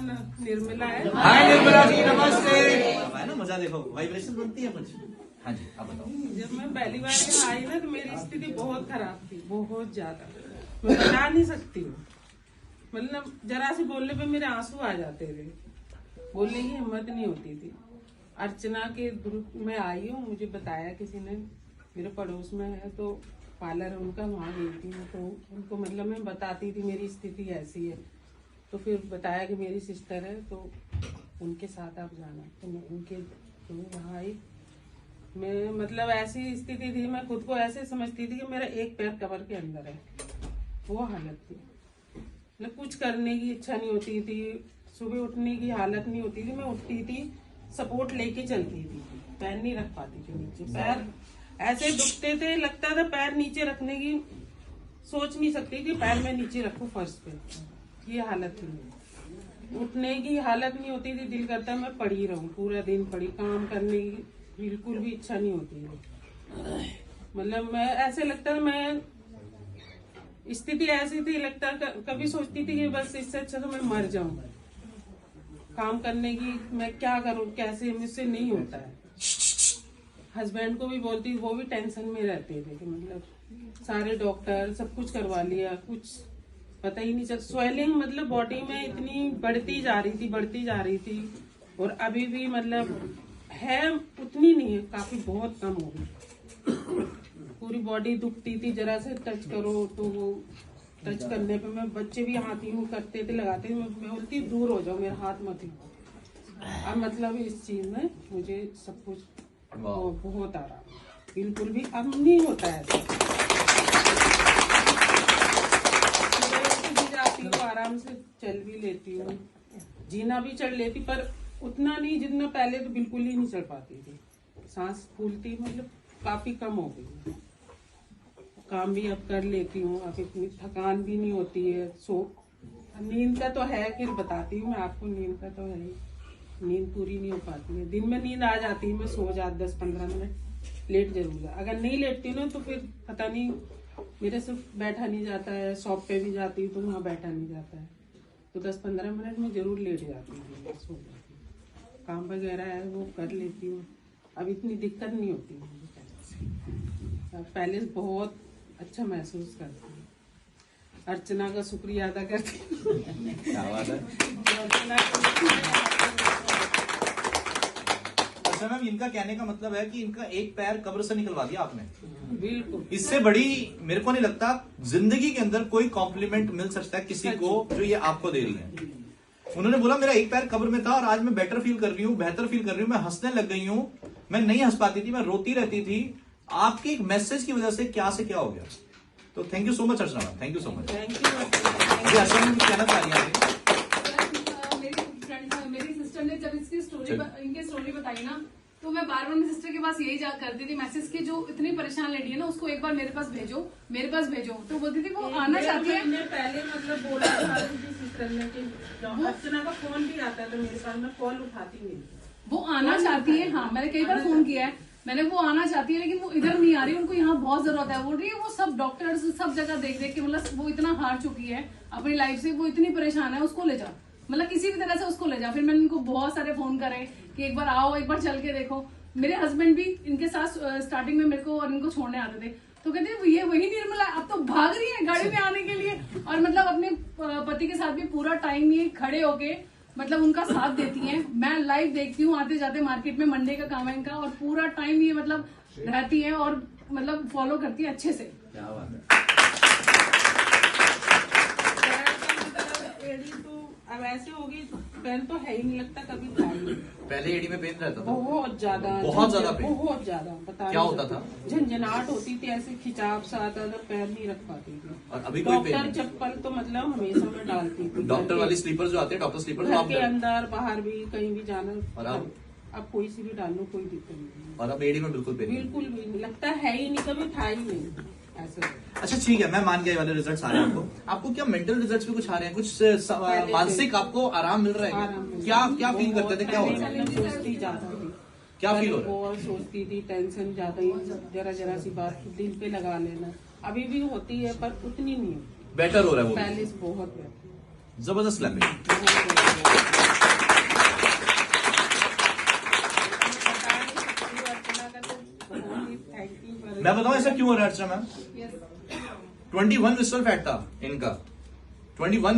नाम निर्मला है। हाय निर्मला जी, नमस्ते। है ना, मजा देखो, वाइब्रेशन बनती है मुझे। हाँ जी, आप बताओ। जब मैं पहली बार यहाँ आई ना तो मेरी स्थिति बहुत खराब थी, बहुत ज्यादा। मैं बता नहीं सकती हूँ, मतलब जरा से बोलने पे मेरे आंसू आ जाते थे, बोलने की हिम्मत नहीं होती थी। अर्चना के ग्रुप में आई हूँ, मुझे बताया किसी ने, मेरे पड़ोस में है तो पार्लर है उनका, वहाँ गई थी मैं, तो उनको मतलब मैं बताती थी मेरी स्थिति ऐसी है, तो फिर बताया कि मेरी सिस्टर है तो उनके साथ आप जाना, तो मैं उनके तो वहाँ आई। मैं मतलब ऐसी स्थिति थी, मैं खुद को ऐसे समझती थी कि मेरा एक पैर कबर के अंदर है, वो हालत थी। मतलब कुछ करने की इच्छा नहीं होती थी, सुबह उठने की हालत नहीं होती थी। मैं उठती थी सपोर्ट लेके चलती थी, पैर नहीं रख पाती थी नीचे, पैर ऐसे दुखते थे, लगता था पैर नीचे रखने की सोच नहीं सकती थी, पैर में नीचे रखूं फर्श पे, ये हालत थी। उठने की हालत नहीं होती थी, दिल करता मैं पड़ी रहूं, पूरा दिन पड़ी, काम करने की बिल्कुल भी इच्छा नहीं होती थी। मतलब मैं ऐसे लगता था, मैं स्थिति ऐसी थी, लगता कभी सोचती थी कि बस इससे अच्छा तो मैं मर जाऊं। काम करने की मैं क्या करूं, कैसे, मुझसे नहीं होता है। हस्बैंड को भी बोलती, वो भी टेंशन में रहते थे कि मतलब सारे डॉक्टर सब कुछ करवा लिया, कुछ पता ही नहीं चल। स्वेलिंग मतलब बॉडी में इतनी बढ़ती जा रही थी और अभी भी मतलब है उतनी नहीं है, काफी बहुत कम हो गई। पूरी बॉडी दुखती थी, जरा से टच करो तो वो टच करने पे मैं, बच्चे भी हाथ यूं करते थे, लगाते थे, मैं बोलती दूर हो जाओ, मेरा हाथ मत ही। अब मतलब इस चीज में मुझे सब कुछ बहुत आराम, बिल्कुल भी अब नहीं होता है ऐसा। जाती हूँ, आराम से चल भी लेती हूँ, जीना भी चढ़ लेती, पर उतना नहीं जितना पहले, तो बिल्कुल ही नहीं चढ़ पाती थी। सांस फूलती, मतलब काफी कम हो गई। काम भी अब कर लेती हूँ, अब इतनी थकान भी नहीं होती है। नींद का तो है, फिर बताती हूँ मैं आपको, नींद का तो है ही, नींद पूरी नहीं हो पाती है। दिन में नींद आ जाती है, मैं सो जाती 10-15 मिनट लेट जरूर जा। अगर नहीं लेटती ना तो फिर पता नहीं मेरे से बैठा नहीं जाता है। शॉप पे भी जाती हूँ तो वहाँ बैठा नहीं जाता है, तो 10-15 मिनट में जरूर लेट जाती हूँ, सो जाती हूँ। काम वगैरह है वो कर लेती हूँ, अब इतनी दिक्कत नहीं होती है मुझे। पहले बहुत अच्छा महसूस करती हूँ। अर्चना का शुक्रिया अदा करती हूँ। अच्छा मैम, इनका कहने का मतलब है कि इनका एक पैर कब्र से निकलवा दिया आपने। बिल्कुल, इससे बड़ी मेरे को नहीं लगता जिंदगी के अंदर कोई कॉम्प्लीमेंट मिल सकता है किसी को जो ये आपको दे रही है। उन्होंने बोला मेरा एक पैर कब्र में था और आज मैं बेटर फील कर रही हूँ, बेहतर फील कर रही हूँ, मैं हंसने लग गई हूँ। मैं नहीं हंस पाती थी, मैं रोती रहती थी। आपके एक मैसेज की वजह से क्या से क्या हो गया। तो thank you so much Archana ma'am, thank you so much. Thank you. Archana में कुछ कहना चाह रही है? मेरी सिस्टर ने जब इसकी इनकी स्टोरी बताई ना, तो मैं बार बार मेरी सिस्टर के पास यही करती थी मैसेज की, जो इतनी परेशान लेडी है ना उसको एक बार मेरे पास भेजो। तो बोलती थी वो आना चाहती है। पहले मतलब बोला था सिस्टर ने कि अर्चना का फोन भी आता है तो मेरे पास, मैं कॉल उठाती नहीं, वो आना चाहती है। हाँ, मैंने कई बार फोन किया है, मैंने, वो आना चाहती है लेकिन वो इधर नहीं आ रही, उनको यहाँ बहुत जरूरत है। बोल रही है वो सब डॉक्टर्स सब जगह देख के मतलब वो इतना हार चुकी है अपनी लाइफ से, वो इतनी परेशान है, उसको ले जा, मतलब किसी भी तरह से उसको ले जा। फिर मैंने इनको बहुत सारे फोन करे कि एक बार आओ, एक बार चल के देखो। मेरे हस्बैंड भी इनके साथ स्टार्टिंग में मेरे को और इनको छोड़ने आते थे, तो कहते ये वही निर्मला अब तो भाग रही है गाड़ी में आने के लिए। और मतलब अपने पति के साथ भी पूरा टाइम ये खड़े होके मतलब उनका साथ देती हैं। मैं लाइव देखती हूँ आते जाते मार्केट में, मंडे का काम है इनका, और पूरा टाइम ये मतलब रहती है और मतलब फॉलो करती है अच्छे से। क्या बात है। एड़ी तो अब ऐसे होगी, पेन तो है ही नहीं, लगता कभी था ही नहीं। पहले एडी में पेन रहता था, बहुत ज्यादा बता, क्या होता था? झंझनाहट होती थी, ऐसे खिंचाव सा आता था, पैर नहीं रख पाती थी। और अभी कोई पेन डॉक्टर चप्पल तो मतलब हमेशा मैं डालती थी, डॉक्टर वाली स्लीपर जो आते हैं, डॉक्टर स्लीपर घर के अंदर बाहर भी कहीं भी जाना। और अब कोई सी भी डाल लो, कोई दिक्कत नहीं। और अब एडी में बिल्कुल पेन बिल्कुल भी नहीं, लगता है ही नहीं, कभी था ही नहीं ऐसे। अच्छा ठीक है, मैं मान गया ये वाले रिजल्ट्स आ रहे हैं आपको क्या मेंटल रिजल्ट्स भी कुछ आ रहे हैं, कुछ मानसिक आपको आराम मिल रहा है? क्या फील करते थे, क्या हो रहा है? सोचती ज्यादा थी, क्या फील हो रहा है? बहुत सोचती थी, टेंशन ज्यादा ही, जरा सी बात दिल पे लगा लेना। अभी भी होती है पर उतनी नहीं है, बेटर हो रहा है वो, पहले से बहुत बेहतर, जबरदस्त लैंग्वेज। Thank you. मैं बताऊं ऐसा क्यों हो रहा है अर्चना मैम? Yes. 21 विस्फल फैट था इनका, 21